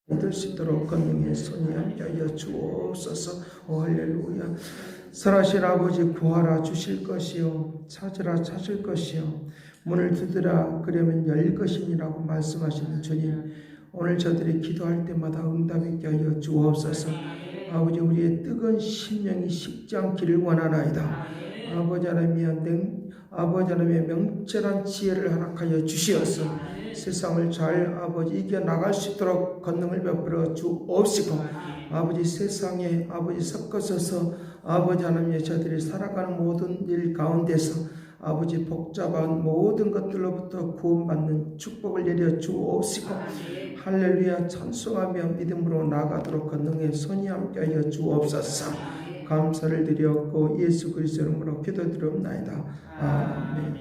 믿을 수 있도록 권능의 손이 함께하여 주옵소서. 오 할렐루야. 선하신 아버지, 구하라 주실 것이요 찾으라 찾을 것이요 문을 두드라 그러면 열릴 것이니라고 말씀하시는 주님, 오늘 저들이 기도할 때마다 응답 있게 하여 주옵소서. 아버지, 우리의 뜨거운 심령이 식지 않기를 원하나이다. 아버지 하나님의 명철한 지혜를 허락하여 주시어서 세상을 잘 아버지 이겨나갈 수 있도록 권능을 베풀어 주옵시고, 아버지 세상에 아버지 섞어서서 아버지 하나님의 저들이 살아가는 모든 일 가운데서 아버지 복잡한 모든 것들로부터 구원받는 축복을 내려 주옵시고, 할렐루야 찬송하며 믿음으로 나아가도록 권능의 손이 함께하여 주옵소서. 감사를 드렸고 예수 그리스도 이름으로 기도드리옵나이다. 아멘.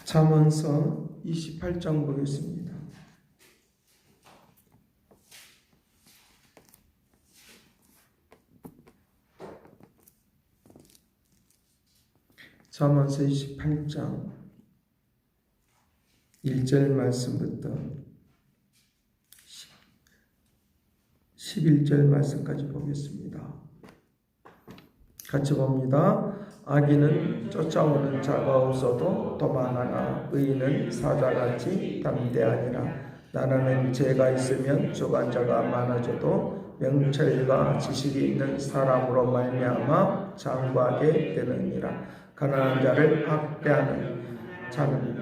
잠언서 28장 보겠습니다. 잠언서 28장 1절 말씀부터 11절 말씀까지 보겠습니다. 같이 봅니다. 악인은 쫓아오는 자가 없어도 도망하나 의인은 사자같이 담대하니라. 나라는 죄가 있으면 주관자가 많아져도 명철과 지식이 있는 사람으로 말미암아 장구하게 되느니라. 가난한 자를 학대하는 자는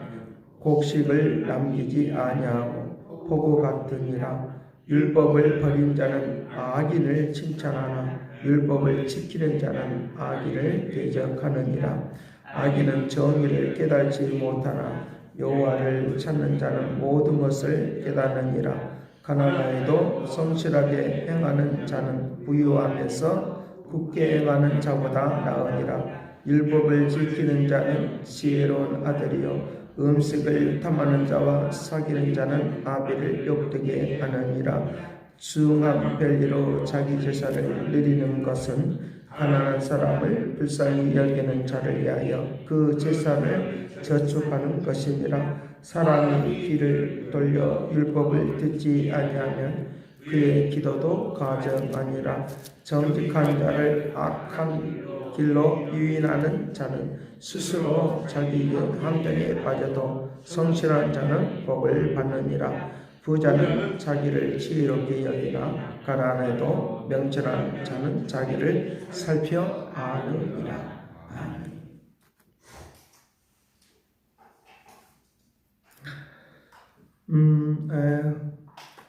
곡식을 남기지 아니하고 포구 같으니라. 율법을 버린 자는 악인을 칭찬하나 율법을 지키는 자는 악인을 대적하느니라. 악인은 정의를 깨달지 못하나 여호와를 찾는 자는 모든 것을 깨닫느니라. 가난하여도 성실하게 행하는 자는 부유함에서 굳게 행하는 자보다 나으니라. 율법을 지키는 자는 지혜로운 아들이요 음식을 탐하는 자와 사귀는 자는 아비를 욕되게 하느니라. 중한 별리로 자기 제사를 누리는 것은 가난한 사람을 불쌍히 여기는 자를 위하여 그 제사를 저축하는 것이니라. 사람이 귀를 돌려 율법을 듣지 아니하면 그의 기도도 가정하니라. 정직한 자를 악한 길로 유인하는 자는 스스로 자기의 함정에 빠져도 성실한 자는 복을 받느니라. 부자는 자기를 지혜롭게 여기나 가난해도 명철한 자는 자기를 살펴 아느니라.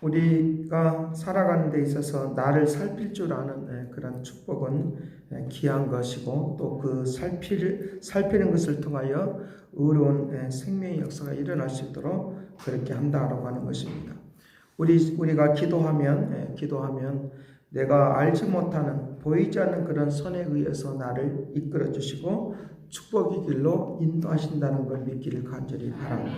우리가 살아가는 데 있어서 나를 살필 줄 아는 그런 축복은 귀한 것이고, 또 그 살피는 것을 통하여 의로운 생명의 역사가 일어날 수 있도록 그렇게 한다라고 하는 것입니다. 우리가 기도하면 내가 알지 못하는 보이지 않는 그런 선에 의해서 나를 이끌어 주시고 축복의 길로 인도하신다는 걸 믿기를 간절히 바랍니다.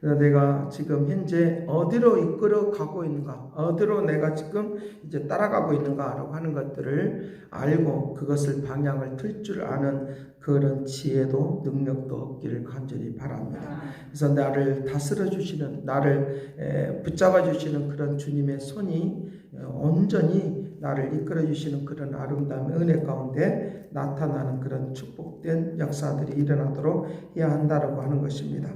내가 지금 현재 어디로 이끌어 가고 있는가, 어디로 내가 지금 이제 따라가고 있는가라고 하는 것들을 알고 그것을 방향을 틀 줄 아는 그런 지혜도 능력도 없기를 간절히 바랍니다. 그래서 나를 다스려 주시는, 나를 붙잡아 주시는 그런 주님의 손이 온전히 나를 이끌어 주시는 그런 아름다운 은혜 가운데 나타나는 그런 축복된 역사들이 일어나도록 해야 한다라고 하는 것입니다.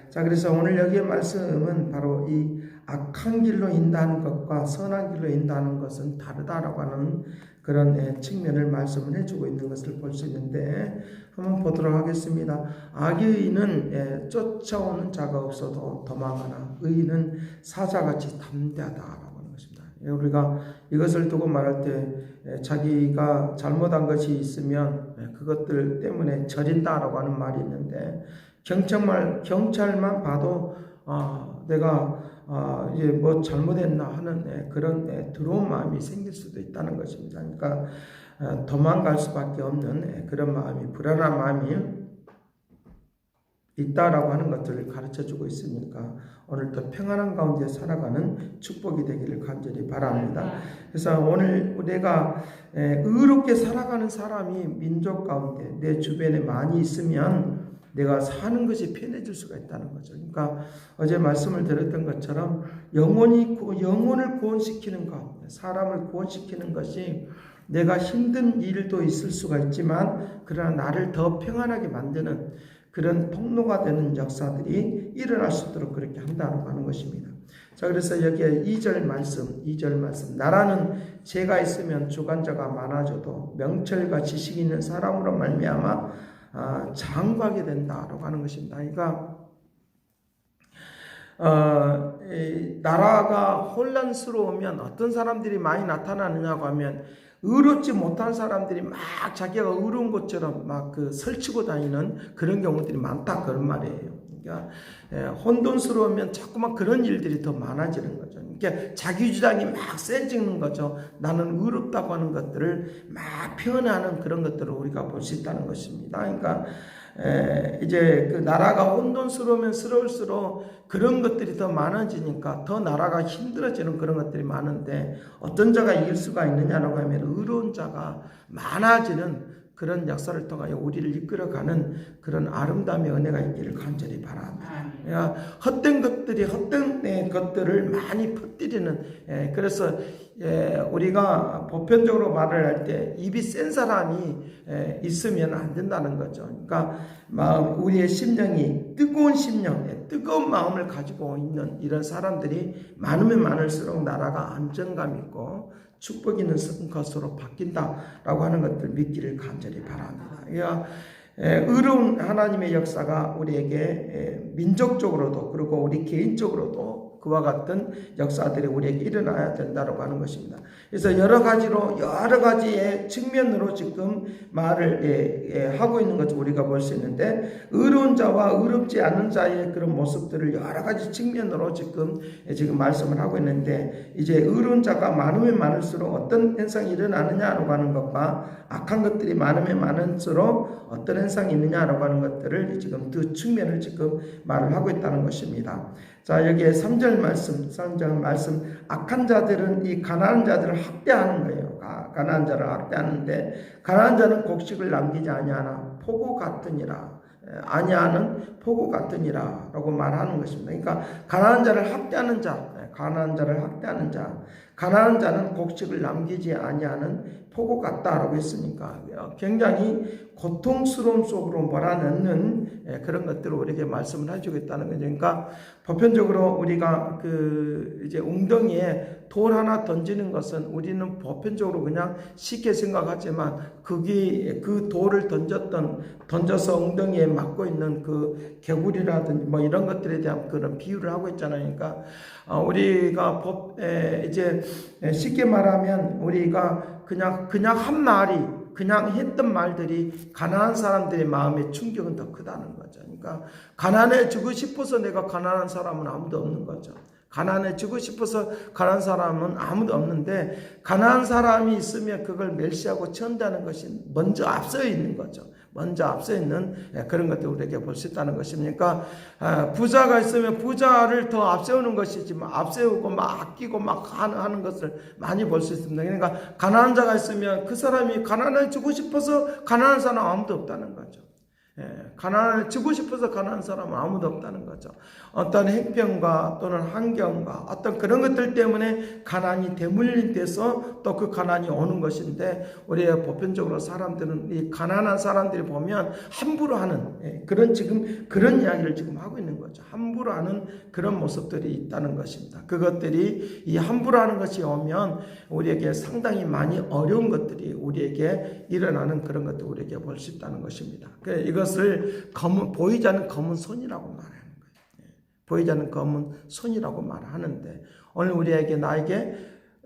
자, 그래서 오늘 여기의 말씀은 바로 이 악한 길로 인도하는 것과 선한 길로 인도하는 것은 다르다라고 하는 그런 측면을 말씀을 해주고 있는 것을 볼 수 있는데, 한번 보도록 하겠습니다. 악의는 쫓아오는 자가 없어도 도망하나 의인은 사자같이 담대하다라고 하는 것입니다. 우리가 이것을 두고 말할 때 자기가 잘못한 것이 있으면 그것들 때문에 저린다라고 하는 말이 있는데, 경찰만 봐도 내가 이제 뭐 잘못했나 하는 그런 두려운 마음이 생길 수도 있다는 것입니다. 그러니까 도망갈 수밖에 없는 그런 마음이, 불안한 마음이 있다라고 하는 것들을 가르쳐주고 있으니까 오늘도 평안한 가운데 살아가는 축복이 되기를 간절히 바랍니다. 그래서 오늘 내가 의롭게 살아가는 사람이 민족 가운데 내 주변에 많이 있으면 내가 사는 것이 편해질 수가 있다는 거죠. 그러니까 어제 말씀을 드렸던 것처럼 영혼을 구원시키는 것, 사람을 구원시키는 것이 내가 힘든 일도 있을 수가 있지만 그러나 나를 더 평안하게 만드는 그런 통로가 되는 역사들이 일어날 수 있도록 그렇게 한다고 하는 것입니다. 자, 그래서 여기에 2절 말씀, 나라는 죄가 있으면 주관자가 많아져도 명철과 지식이 있는 사람으로 말미암아 장구하게 된다라고 하는 것입니다. 그러니까 나라가 혼란스러우면 어떤 사람들이 많이 나타나느냐고 하면 의롭지 못한 사람들이 막 자기가 의로운 것처럼 막 설치고 다니는 그런 경우들이 많다 그런 말이에요. 그러니까 혼돈스러우면 자꾸만 그런 일들이 더 많아지는 거죠. 그러니까 자기 주장이 막 세지는 거죠. 나는 의롭다고 하는 것들을 막 표현하는 그런 것들을 우리가 볼 수 있다는 것입니다. 그러니까 이제 그 나라가 혼돈스러우면 스러울수록 그런 것들이 더 많아지니까 더 나라가 힘들어지는 그런 것들이 많은데 어떤 자가 이길 수가 있느냐라고 하면 의로운 자가 많아지는 그런 역사를 통하여 우리를 이끌어가는 그런 아름다움의 은혜가 있기를 간절히 바랍니다. 그러니까 헛된 것들을 많이 퍼뜨리는, 그래서 우리가 보편적으로 말을 할 때 입이 센 사람이 있으면 안 된다는 거죠. 그러니까 우리의 심령이 뜨거운 심령, 뜨거운 마음을 가지고 있는 이런 사람들이 많으면 많을수록 나라가 안정감 있고 축복 있는 것으로 바뀐다라고 하는 것들 믿기를 간절히 바랍니다. 그러니까 의로운 하나님의 역사가 우리에게 민족적으로도 그리고 우리 개인적으로도 그와 같은 역사들이 우리에게 일어나야 된다고 하는 것입니다. 그래서 여러 가지의 측면으로 지금 말을 하고 있는 것을 우리가 볼 수 있는데 의로운 자와 의롭지 않은 자의 그런 모습들을 여러 가지 측면으로 지금 말씀을 하고 있는데 이제 의로운 자가 많으면 많을수록 어떤 현상이 일어나느냐라고 하는 것과 악한 것들이 많으면 많을수록 어떤 현상이 있느냐라고 하는 것들을 지금 두 측면을 지금 말을 하고 있다는 것입니다. 자, 여기에 3절 말씀, 악한 자들은 이 가난한 자들을 학대하는 거예요. 가난한 자를 학대하는데, 가난한 자는 곡식을 남기지 아니하나 포구 같으니라. 아니하는 포구 같으니라. 라고 말하는 것입니다. 그러니까, 가난한 자를 학대하는 자, 가난한 자는 곡식을 남기지 아니하는 포구 같다라고 했으니까 굉장히 고통스러움 속으로 몰아넣는 그런 것들을 우리에게 말씀을 해주고 있다는 거죠. 그러니까 보편적으로 우리가 이제 웅덩이에 돌 하나 던지는 것은 우리는 보편적으로 그냥 쉽게 생각하지만 그 돌을 던져서 웅덩이에 맞고 있는 그 개구리라든지 뭐 이런 것들에 대한 그런 비유를 하고 있잖아요. 그러니까 우리가 이제 쉽게 말하면 우리가 그냥 한 말이 그냥 했던 말들이 가난한 사람들의 마음의 충격은 더 크다는 거죠. 그러니까 가난해지고 싶어서 내가 가난한 사람은 아무도 없는 거죠. 가난해지고 싶어서 가난한 사람은 아무도 없는데 가난한 사람이 있으면 그걸 멸시하고 천다는 것이 먼저 앞서 있는 거죠. 먼저 앞서 있는 그런 것들 우리에게 볼 수 있다는 것입니까? 부자가 있으면 부자를 더 앞세우는 것이지만 앞세우고 막 아끼고 막 하는 것을 많이 볼 수 있습니다. 그러니까 가난한 자가 있으면 그 사람이 가난해지고 싶어서 가난한 사람 아무도 없다는 거죠. 가난해지고 싶어서 가난한 사람은 아무도 없다는 거죠. 어떤 행편과 또는 환경과 어떤 그런 것들 때문에 가난이 대물림돼서 또 그 가난이 오는 것인데 우리의 보편적으로 사람들은 이 가난한 사람들이 보면 함부로 하는 그런 이야기를 지금 하고 있는 거죠. 함부로 하는 그런 모습들이 있다는 것입니다. 그것들이 이 함부로 하는 것이 오면 우리에게 상당히 많이 어려운 것들이 우리에게 일어나는 그런 것들 우리에게 볼 수 있다는 것입니다. 이것을 보이지 않는 검은 손이라고 말하는 거예요. 보이지 않는 검은 손이라고 말하는데 오늘 나에게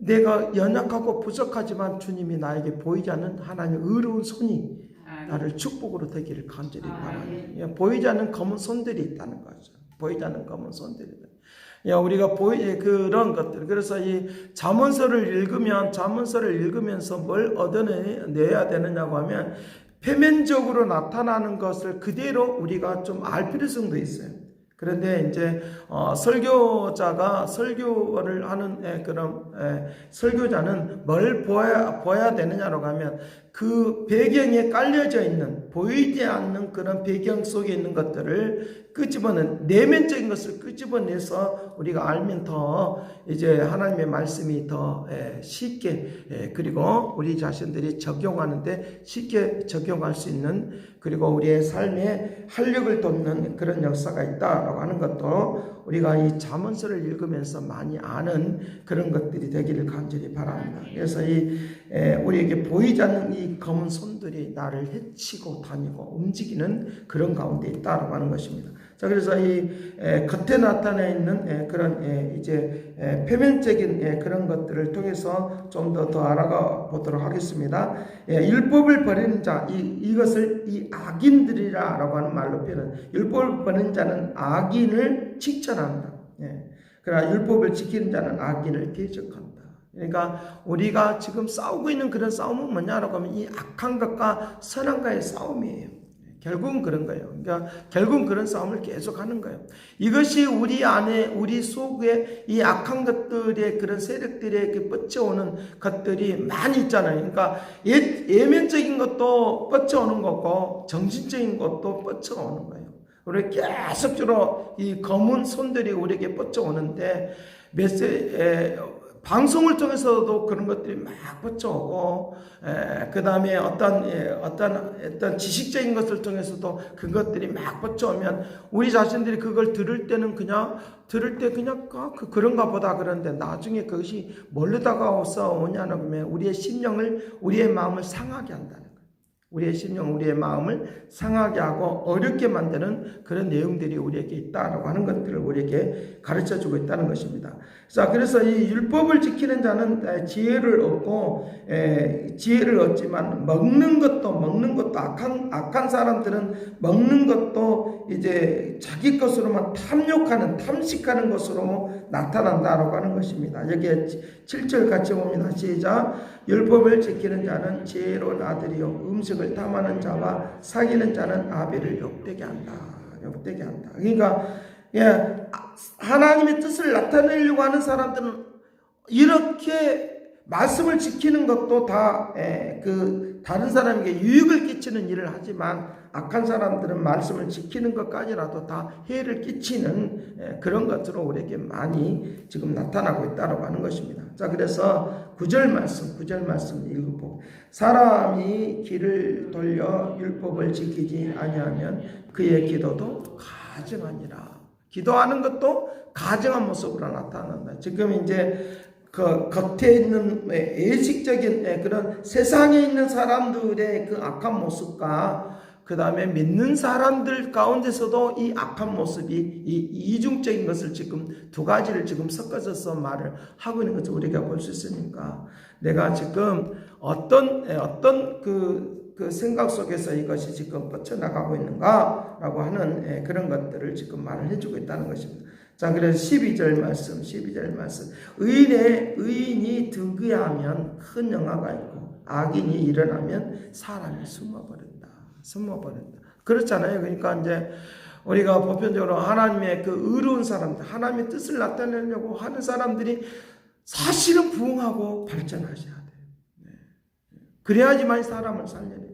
내가 연약하고 부족하지만 주님이 나에게 보이지 않는 하나님의 의로운 손이 나를 축복으로 되기를 간절히 바랍니다. 보이지 않는 검은 손들이 있다는 거죠. 보이지 않는 검은 손들이. 우리가 그런 것들. 그래서 이 잠언서를 읽으면서 뭘 얻어내야 되느냐고 하면 표면적으로 나타나는 것을 그대로 우리가 좀 알 필요성도 있어요. 그런데 이제 설교자가 설교를 하는 그런 설교자는 뭘 보아야 되느냐라고 하면 그 배경에 깔려져 있는 보이지 않는 그런 배경 속에 있는 것들을 내면적인 것을 끄집어내서 우리가 알면 더 이제 하나님의 말씀이 더 쉽게 그리고 우리 자신들이 적용하는데 쉽게 적용할 수 있는 그리고 우리의 삶에 활력을 돋는 그런 역사가 있다라고 하는 것도 우리가 이 잠언서를 읽으면서 많이 아는 그런 것들이 되기를 간절히 바랍니다. 그래서 우리에게 보이지 않는 이 검은 손들이 나를 헤치고 다니고 움직이는 그런 가운데 있다라고 하는 것입니다. 자, 그래서 겉에 나타나 있는 그런 이제 표면적인 그런 것들을 통해서 좀 더 알아가 보도록 하겠습니다. 율법을 버리는 자, 이것을 이 악인들이라고 하는 말로 표현. 율법을 버리는 자는 악인을 칭찬한다. 그러나 율법을 지키는 자는 악인을 대적한다. 그러니까 우리가 지금 싸우고 있는 그런 싸움은 뭐냐라고 하면 이 악한 것과 선한과의 싸움이에요. 결국은 그런 거예요. 그러니까 결국은 그런 싸움을 계속하는 거예요. 이것이 우리 안에 우리 속에 이 악한 것들의 그런 세력들의 뻗쳐오는 것들이 많이 있잖아요. 그러니까 예면적인 것도 뻗쳐오는 거고 정신적인 것도 뻗쳐오는 거예요. 우리 계속적으로 이 검은 손들이 우리에게 뻗쳐오는데 방송을 통해서도 그런 것들이 막 뻗쳐오고, 그 다음에 어떤 지식적인 것을 통해서도 그것들이 막 뻗쳐오면 우리 자신들이 그걸 들을 때 그냥 그런가 보다 그런데 나중에 그것이 뭘로 다가와서 오냐면 우리의 심령을, 우리의 마음을 상하게 한다는 거예요. 우리의 심령, 우리의 마음을 상하게 하고 어렵게 만드는 그런 내용들이 우리에게 있다라고 하는 것들을 우리에게 가르쳐주고 있다는 것입니다. 자, 그래서 이 율법을 지키는 자는 지혜를 얻지만 먹는 것도 악한 사람들은 먹는 것도 이제 자기 것으로만 탐식하는 것으로 나타난다라고 하는 것입니다. 여기에 7절 같이 봅니다. 시작. 율법을 지키는 자는 지혜로운 아들이요 음식을 탐하는 자와 사귀는 자는 아벨을 욕되게 한다. 그러니까 하나님의 뜻을 나타내려고 하는 사람들은 이렇게 말씀을 지키는 것도 다 다른 사람에게 유익을 끼치는 일을 하지만 악한 사람들은 말씀을 지키는 것까지라도 다 해를 끼치는 그런 것으로 우리에게 많이 지금 나타나고 있다고 하는 것입니다. 자, 그래서 9절 말씀 읽어보고 사람이 길을 돌려 율법을 지키지 아니하면 그의 기도도 가증하니라. 기도하는 것도 가증한 모습으로 나타난다. 지금 이제 그 겉에 있는 예식적인 그런 세상에 있는 사람들의 그 악한 모습과 그 다음에 믿는 사람들 가운데서도 이 악한 모습이 이 이중적인 것을 지금 두 가지를 지금 섞어서 말을 하고 있는 것을 우리가 볼 수 있으니까 내가 지금 어떤 그 생각 속에서 이것이 지금 뻗쳐나가고 있는가라고 하는 그런 것들을 지금 말을 해주고 있다는 것입니다. 자, 그래서 12절 말씀. 의인이 득의하면 큰 영화가 있고 악인이 일어나면 사람이 숨어버린다. 그렇잖아요. 그러니까 이제 우리가 보편적으로 하나님의 그 의로운 사람들, 하나님의 뜻을 나타내려고 하는 사람들이 사실은 부흥하고 발전하셔야 돼요. 그래야지만 사람을 살려내요.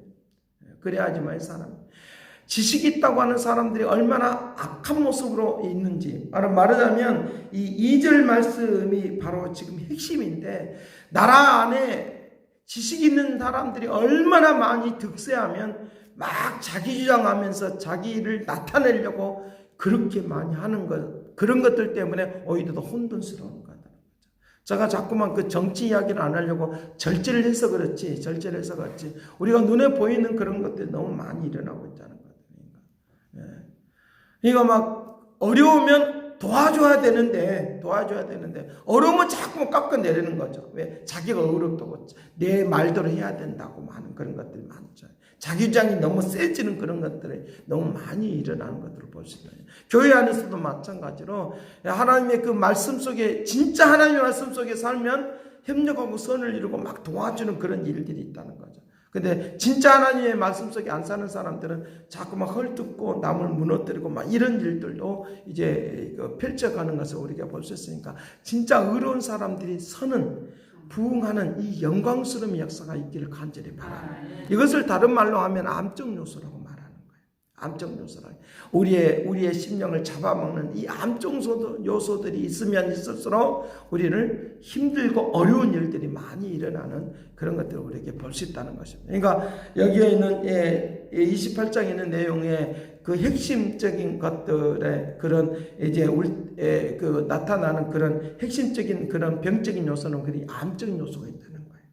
지식이 있다고 하는 사람들이 얼마나 악한 모습으로 있는지 말하자면 이 2절 말씀이 바로 지금 핵심인데 나라 안에 지식 있는 사람들이 얼마나 많이 득세하면 막 자기 주장하면서 자기를 나타내려고 그렇게 많이 하는 것 그런 것들 때문에 오히려 더 혼돈스러운 거다. 제가 자꾸만 그 정치 이야기를 안 하려고 절제를 해서 그렇지 우리가 눈에 보이는 그런 것들이 너무 많이 일어나고 있다는 거예요. 그러니까 막 어려우면 도와줘야 되는데 어려우면 자꾸 깎아내리는 거죠. 왜? 자기가 어렵다고 내 말대로 해야 된다고 하는 그런 것들이 많죠. 자기 주장이 너무 세지는 그런 것들이 너무 많이 일어나는 것들을 볼 수 있어요. 교회 안에서도 마찬가지로 하나님의 그 말씀 속에 진짜 하나님의 말씀 속에 살면 협력하고 선을 이루고 막 도와주는 그런 일들이 있다는 거죠. 근데 진짜 하나님의 말씀 속에 안 사는 사람들은 자꾸 막 헐뜯고 남을 무너뜨리고 막 이런 일들도 이제 펼쳐가는 것을 우리가 볼 수 있으니까 진짜 의로운 사람들이 서는 부응하는 이 영광스러운 역사가 있기를 간절히 바랍니다. 이것을 다른 말로 하면 암적 요소라고 말하는 거예요. 암적 요소라. 우리의 심령을 잡아먹는 이 암적 요소들이 있으면 있을수록 우리는 힘들고 어려운 일들이 많이 일어나는 그런 것들을 우리에게 볼 수 있다는 것입니다. 그러니까 여기에 있는 28장에 있는 내용의 그 핵심적인 것들의 그런 이제 나타나는 그런 핵심적인 그런 병적인 요소는 그 암적인 요소가 있다는 거예요.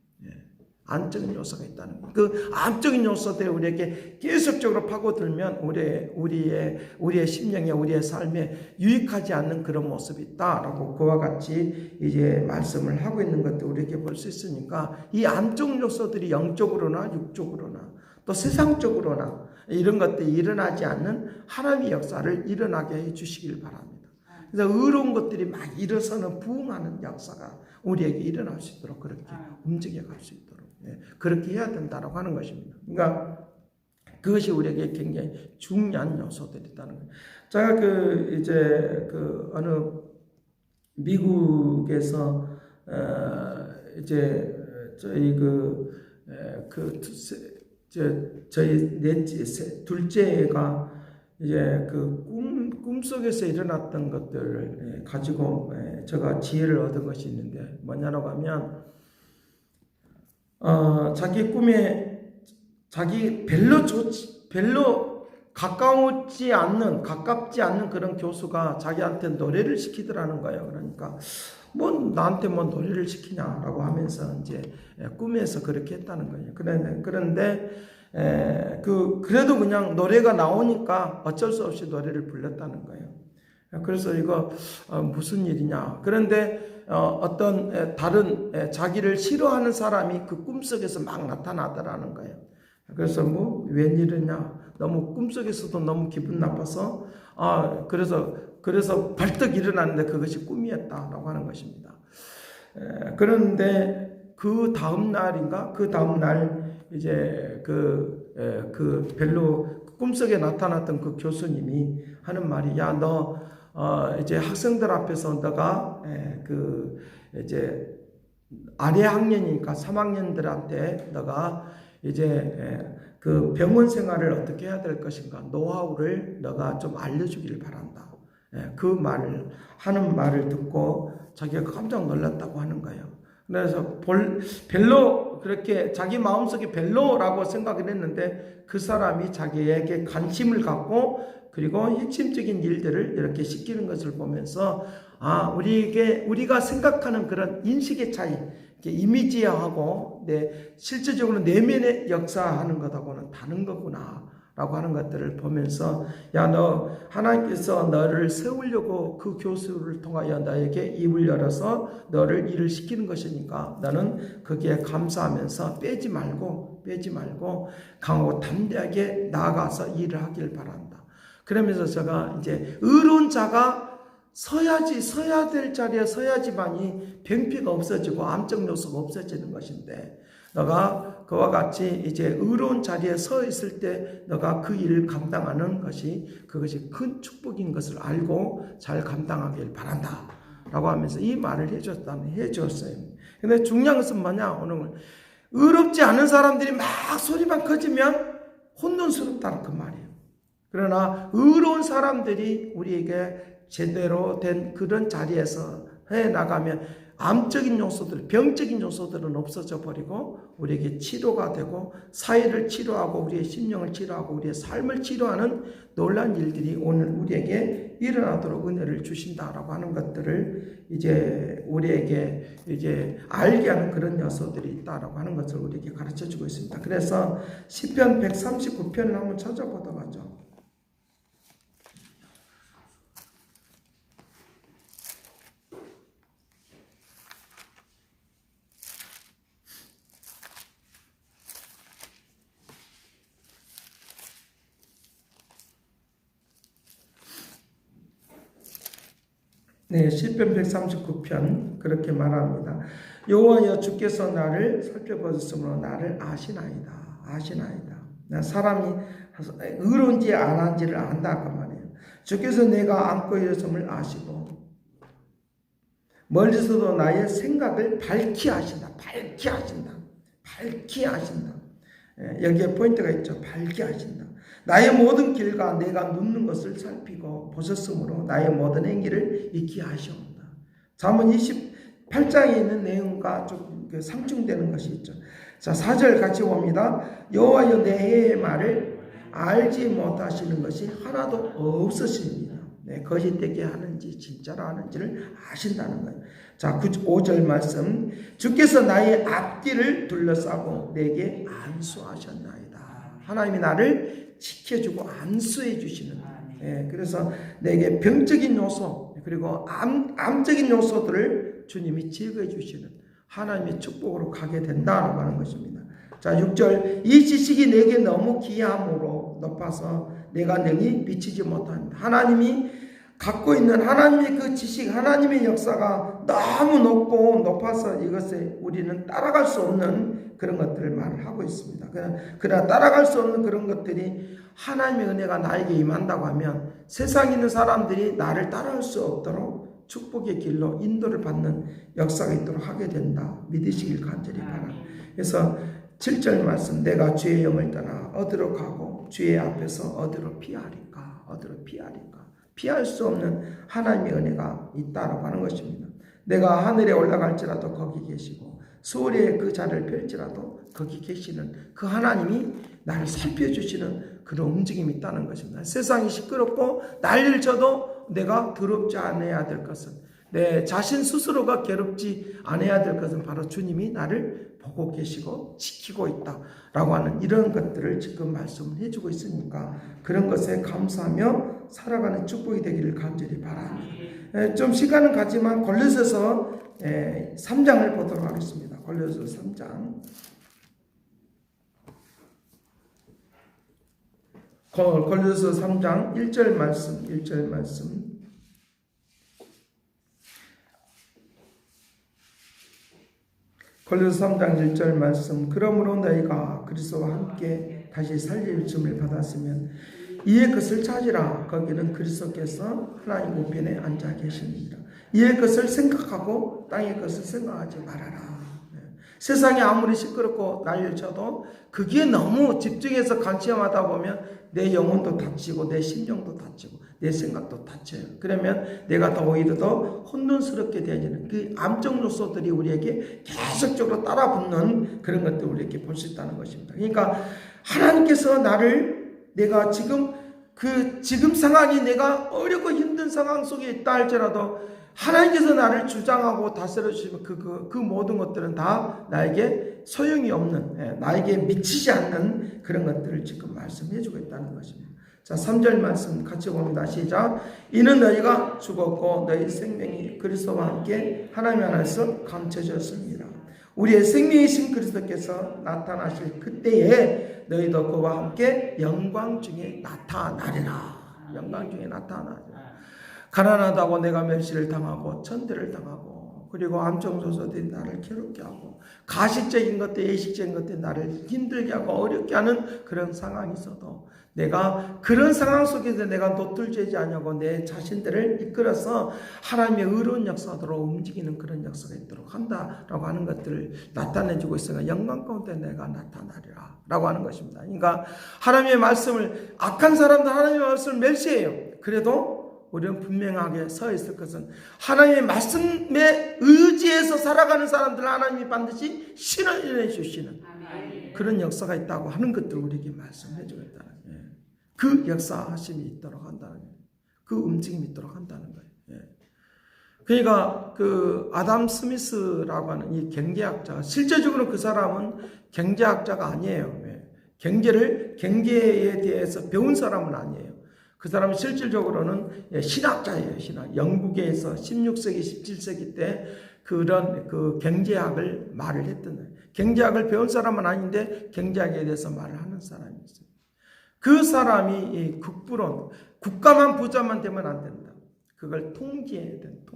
암적인 요소가 있다는 거예요. 그 암적인 요소들이 우리에게 계속적으로 파고들면 우리의 심령에 우리의 삶에 유익하지 않는 그런 모습이 있다라고 그와 같이 이제 말씀을 하고 있는 것도 우리에게 볼 수 있으니까 이 암적 요소들이 영적으로나 육적으로나 또 세상적으로나 이런 것들이 일어나지 않는 하나님의 역사를 일어나게 해 주시길 바랍니다. 그래서 의로운 것들이 막 일어서는 부응하는 역사가 우리에게 일어날 수 있도록 그렇게 움직여 갈 수 있도록 그렇게 해야 된다라고 하는 것입니다. 그러니까 그것이 우리에게 굉장히 중요한 요소들이라는 거예요. 제가 어느 미국에서 이제 저희 저희 둘째가 이제 꿈속에서 일어났던 것들을 가지고 제가 지혜를 얻은 것이 있는데 뭐냐라고 하면 자기 꿈에 자기 별로 가깝지 않는 그런 교수가 자기한테 노래를 시키더라는 거예요. 그러니까 나한테 노래를 시키냐라고 하면서 이제 꿈에서 그렇게 했다는 거예요. 그런데 그래도 그냥 노래가 나오니까 어쩔 수 없이 노래를 불렀다는 거예요. 그래서 이거 무슨 일이냐. 그런데 어떤 다른 자기를 싫어하는 사람이 그 꿈속에서 막 나타나더라는 거예요. 그래서 웬일이냐. 너무 꿈속에서도 너무 기분 나빠서 그래서 벌떡 일어났는데 그것이 꿈이었다라고 하는 것입니다. 그런데 그 다음 날 이제 별로 꿈속에 나타났던 그 교수님이 하는 말이 너 이제 학생들 앞에서 너가 이제 아래 학년이니까 3학년들한테 너가 이제 그 병원 생활을 어떻게 해야 될 것인가 노하우를 너가 좀 알려주기를 바란다. 그 말을 하는 말을 듣고 자기가 깜짝 놀랐다고 하는 거예요. 그래서 별로 그렇게 자기 마음속에 별로라고 생각을 했는데 그 사람이 자기에게 관심을 갖고 그리고 핵심적인 일들을 이렇게 시키는 것을 보면서 우리가 생각하는 그런 인식의 차이, 이미지하고 실질적으로 내면의 역사하는 것하고는 다른 거구나 라고 하는 것들을 보면서 너 하나님께서 너를 세우려고 그 교수를 통하여 너에게 입을 열어서 너를 일을 시키는 것이니까 너는 거기에 감사하면서 빼지 말고 강하고 담대하게 나아가서 일을 하길 바란다. 그러면서 제가 이제 의로운 자가 서야 될 자리에 서야지만이 병폐가 없어지고 암적 요소가 없어지는 것인데 너가 그와 같이 이제 의로운 자리에 서 있을 때 너가 그 일을 감당하는 그것이 큰 축복인 것을 알고 잘 감당하길 바란다 라고 하면서 이 말을 해줬어요. 근데 중요한 것은 뭐냐? 오늘 의롭지 않은 사람들이 막 소리만 커지면 혼돈스럽다는 그 말이에요. 그러나 의로운 사람들이 우리에게 제대로 된 그런 자리에서 해나가면 암적인 요소들, 병적인 요소들은 없어져 버리고 우리에게 치료가 되고 사회를 치료하고 우리의 심령을 치료하고 우리의 삶을 치료하는 놀라운 일들이 오늘 우리에게 일어나도록 은혜를 주신다라고 하는 것들을 이제 우리에게 이제 알게 하는 그런 요소들이 있다라고 하는 것을 우리에게 가르쳐 주고 있습니다. 그래서 시편 139편을 한번 찾아보도록 하죠. 시편 139편 그렇게 말합니다. 여호와여 주께서 나를 살펴보셨으므로 나를 아시나이다. 사람이 의로운지 안 한지를 안다 그 말이에요. 주께서 내가 안고 일었음을 아시고 멀리서도 나의 생각을 밝히 하신다. 밝히 하신다. 밝히 하신다. 여기에 포인트가 있죠. 밝히 하신다. 나의 모든 길과 내가 눕는 것을 살피고 보셨으므로 나의 모든 행위를 익히 하시옵니다. 잠언 28장에 있는 내용과 좀 상충되는 것이 있죠. 자, 4절 같이 봅니다. 여호와여 내 해의 말을 알지 못하시는 것이 하나도 없으십니다. 거짓되게 하는지 진짜로 하는지를 아신다는 거예요. 자, 5절 말씀. 주께서 나의 앞길을 둘러싸고 내게 안수하셨나이다. 하나님이 나를 지켜주고 안수해 주시는. 그래서 내게 병적인 요소 그리고 암적인 요소들을 주님이 제거해 주시는 하나님의 축복으로 가게 된다라고 하는 것입니다. 자, 6절. 이 지식이 내게 너무 귀함으로 높아서 내가 능히 미치지 못한다. 하나님이 갖고 있는 하나님의 그 지식, 하나님의 역사가 너무 높고 높아서 이것에 우리는 따라갈 수 없는 그런 것들을 말을 하고 있습니다. 그러나 따라갈 수 없는 그런 것들이 하나님의 은혜가 나에게 임한다고 하면 세상에 있는 사람들이 나를 따라할 수 없도록 축복의 길로 인도를 받는 역사가 있도록 하게 된다. 믿으시길 간절히 바랍니다. 그래서 7절 말씀. 내가 주의 영을 떠나 어디로 가고 주의 앞에서 어디로 피하리까. 어디로 피하리까. 피할 수 없는 하나님의 은혜가 있다라고 하는 것입니다. 내가 하늘에 올라갈지라도 거기 계시고 수월에 그 자리를 펼지라도 거기 계시는 그 하나님이 나를 살펴주시는 그런 움직임이 있다는 것입니다. 세상이 시끄럽고 난리를 쳐도 내가 더럽지 않아야 될 것은, 내 자신 스스로가 괴롭지 않아야 될 것은 바로 주님이 나를 보고 계시고 지키고 있다라고 하는 이런 것들을 지금 말씀을 해주고 있으니까 그런 것에 감사하며 살아가는 축복이 되기를 간절히 바랍니다. 좀 시간은 가지만 골로새서 3장을 보도록 하겠습니다. 골로새서 3장. 골로새서 3장 1절 말씀, 1절 말씀. 골로새 3장 1절 말씀. 그러므로 너희가 그리스도와 함께 다시 살림을 받았으면 이의 것을 찾으라. 거기는 그리스도께서 하나님 우편에 앉아 계십니다. 이의 것을 생각하고 땅의 것을 생각하지 말아라. 세상이 아무리 시끄럽고 난리를 쳐도 거기에 너무 집중해서 관심하다 보면 내 영혼도 다치고 내 심령도 다치고 내 생각도 다쳐요. 그러면 내가 더 오히려 더 혼돈스럽게 되어지는 그 암적 요소들이 우리에게 계속적으로 따라붙는 그런 것들을 우리에게 볼 수 있다는 것입니다. 그러니까 하나님께서 나를, 내가 지금 상황이 내가 어렵고 힘든 상황 속에 있다 할지라도 하나님께서 나를 주장하고 다스려 주시면 그 모든 것들은 다 나에게 소용이 없는, 나에게 미치지 않는 그런 것들을 지금 말씀해 주고 있다는 것입니다. 자, 3절 말씀 같이 봅니다. 시작. 이는 너희가 죽었고 너희 생명이 그리스도와 함께 하나님 안에서 감춰졌습니다. 우리의 생명이신 그리스도께서 나타나실 그때에 너희도 그와 함께 영광 중에 나타나리라. 영광 중에 나타나리라. 가난하다고 내가 멸시를 당하고 천대를 당하고 그리고 암적 요소들이 나를 괴롭게 하고 가식적인 것들, 예식적인 것들이 나를 힘들게 하고 어렵게 하는 그런 상황이 있어도 내가 그런 상황 속에서 내가 노출되지 않냐고 내 자신들을 이끌어서 하나님의 의로운 역사로 움직이는 그런 역사가 있도록 한다라고 하는 것들을 나타내주고 있으니까 영광 가운데 내가 나타나리라 라고 하는 것입니다. 그러니까 하나님의 말씀을, 악한 사람들 하나님의 말씀을 멸시해요. 그래도 우리는 분명하게 서 있을 것은 하나님의 말씀에 의지해서 살아가는 사람들은 하나님이 반드시 신을 인해 주시는 그런 역사가 있다고 하는 것들을 우리에게 말씀해 주고 있다는 거예요. 그 역사하심이 있도록 한다는 거예요. 그 움직임이 있도록 한다는 거예요. 그러니까 그 아담 스미스라고 하는 이 경제학자가, 실제적으로 그 사람은 경제학자가 아니에요. 경제에 대해서 배운 사람은 아니에요. 그 사람은 실질적으로는 신학자예요. 신학. 영국에서 16세기, 17세기 때 그런 그 경제학을 말을 했던 거예요. 경제학을 배운 사람은 아닌데 경제학에 대해서 말을 하는 사람이었어요. 그 사람이 이 국부론, 국가만 부자만 되면 안 된다. 그걸 통제해야 된다.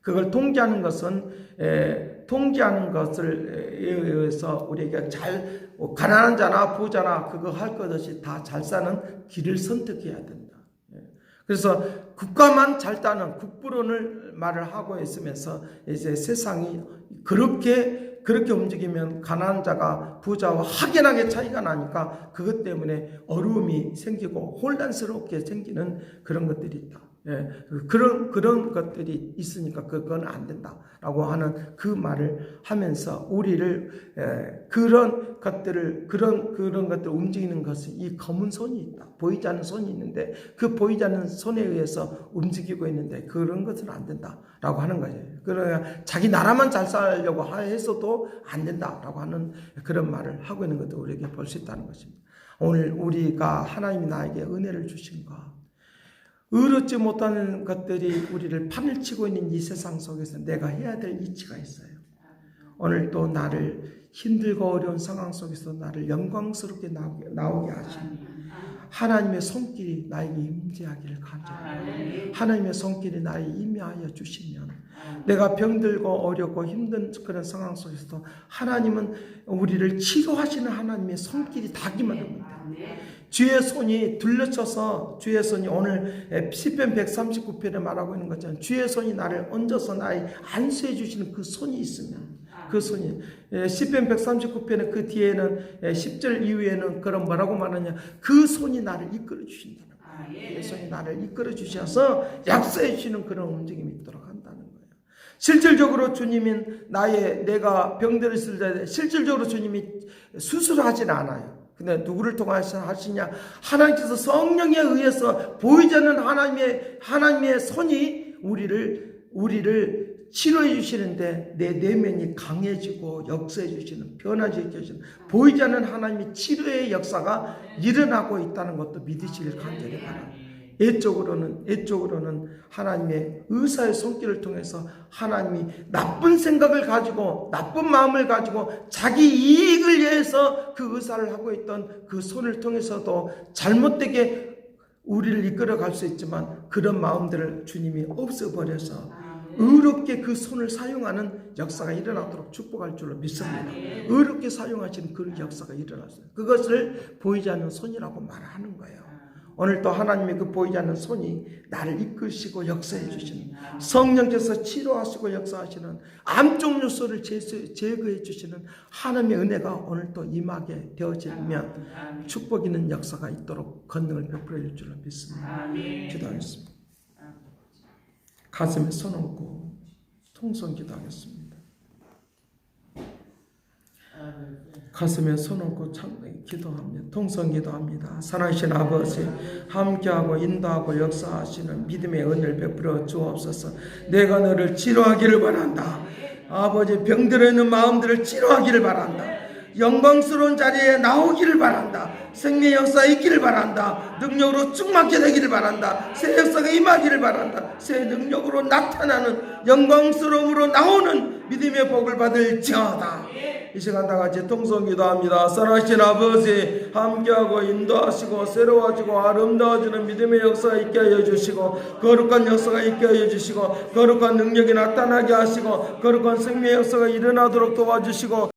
그걸 통제하는 것은 통제하는 것을 의해서 우리에게 잘, 가난한 자나 부자나 그거 할 것 없이 다 잘 사는 길을 선택해야 된다. 그래서 국가만 잘 따는 국부론을 말을 하고 있으면서 이제 세상이 그렇게 움직이면 가난한 자가 부자와 확연하게 차이가 나니까 그것 때문에 어려움이 생기고 혼란스럽게 생기는 그런 것들이 있다. 예, 그런 것들이 있으니까 그건 안 된다라고 하는 그 말을 하면서 우리를 그런 것들 움직이는 것은 이 검은 손이 있다. 보이지 않는 손이 있는데 그 보이지 않는 손에 의해서 움직이고 있는데 그런 것은 안 된다라고 하는 거예요. 그러니까 자기 나라만 잘 살려고 해서도 안 된다라고 하는 그런 말을 하고 있는 것도 우리에게 볼 수 있다는 것입니다. 오늘 우리가 하나님이 나에게 은혜를 주신 것, 의롭지 못하는 것들이 우리를 판을 치고 있는 이 세상 속에서 내가 해야 될 이치가 있어요. 오늘 또 나를 힘들고 어려운 상황 속에서 나를 영광스럽게 나오게 하시는 하나님의 손길이 나에게 임재하기를 간절해요. 하나님의 손길이 나에게 임하여 주시면 내가 병들고 어렵고 힘든 그런 상황 속에서도 하나님은 우리를 치료하시는 하나님의 손길이 닿기만 합니다. 주의 손이 둘러쳐서 주의 손이 오늘 시편 139편에 말하고 있는 것처럼 주의 손이 나를 얹어서 나의 안수해 주시는 그 손이 있으면 그 손이 시편 139편의 그 뒤에는 10절 이후에는 그런 뭐라고 말하냐 그 손이 나를 이끌어 주신다는 거예요. 그 손이 나를 이끌어 주셔서 약사해 주시는 그런 움직임이 있도록 한다는 거예요. 실질적으로 주님은 내가 병들어 있을 때 실질적으로 주님이 수술하지는 않아요. 근데 누구를 통해서 하시냐? 하나님께서 성령에 의해서 보이지 않는 하나님의 손이 우리를 치료해 주시는데 내 내면이 강해지고 역사해 주시는 변화시켜 주시는 보이지 않는 하나님의 치료의 역사가 일어나고 있다는 것도 믿으시길 간절히 바랍니다. 애적으로는 하나님의 의사의 손길을 통해서 하나님이 나쁜 생각을 가지고 나쁜 마음을 가지고 자기 이익을 위해서 그 의사를 하고 있던 그 손을 통해서도 잘못되게 우리를 이끌어갈 수 있지만 그런 마음들을 주님이 없애버려서 의롭게 그 손을 사용하는 역사가 일어나도록 축복할 줄로 믿습니다. 의롭게 사용하시는 그 역사가 일어났어요. 그것을 보이지 않는 손이라고 말하는 거예요. 오늘 또 하나님의 그 보이지 않는 손이 나를 이끄시고 역사해 주시는 성령께서 치료하시고 역사하시는 암쪽 요소를 제거해 주시는 하나님의 은혜가 오늘 또 임하게 되어지면 축복 있는 역사가 있도록 권능을 베풀어 줄 줄로 믿습니다. 기도하겠습니다. 가슴에 손 얹고 통성 기도하겠습니다. 가슴에 손 얹고 기도합니다. 통성 기도합니다. 살아계신 아버지 함께하고 인도하고 역사하시는 믿음의 은혜를 베풀어 주옵소서. 내가 너를 치료하기를 바란다. 아버지 병들어 있는 마음들을 치료하기를 바란다. 영광스러운 자리에 나오기를 바란다. 생명의 역사 있기를 바란다. 능력으로 충만케 되기를 바란다. 새 역사가 임하기를 바란다. 새 능력으로 나타나는 영광스러움으로 나오는 믿음의 복을 받을지어다. 이 시간 다같이 통성기도합니다. 살아계신 아버지 함께하고 인도하시고 새로워지고 아름다워지는 믿음의 역사가 있게 하여 주시고 거룩한 역사가 있게 하여 주시고 거룩한 능력이 나타나게 하시고 거룩한 생명의 역사가 일어나도록 도와주시고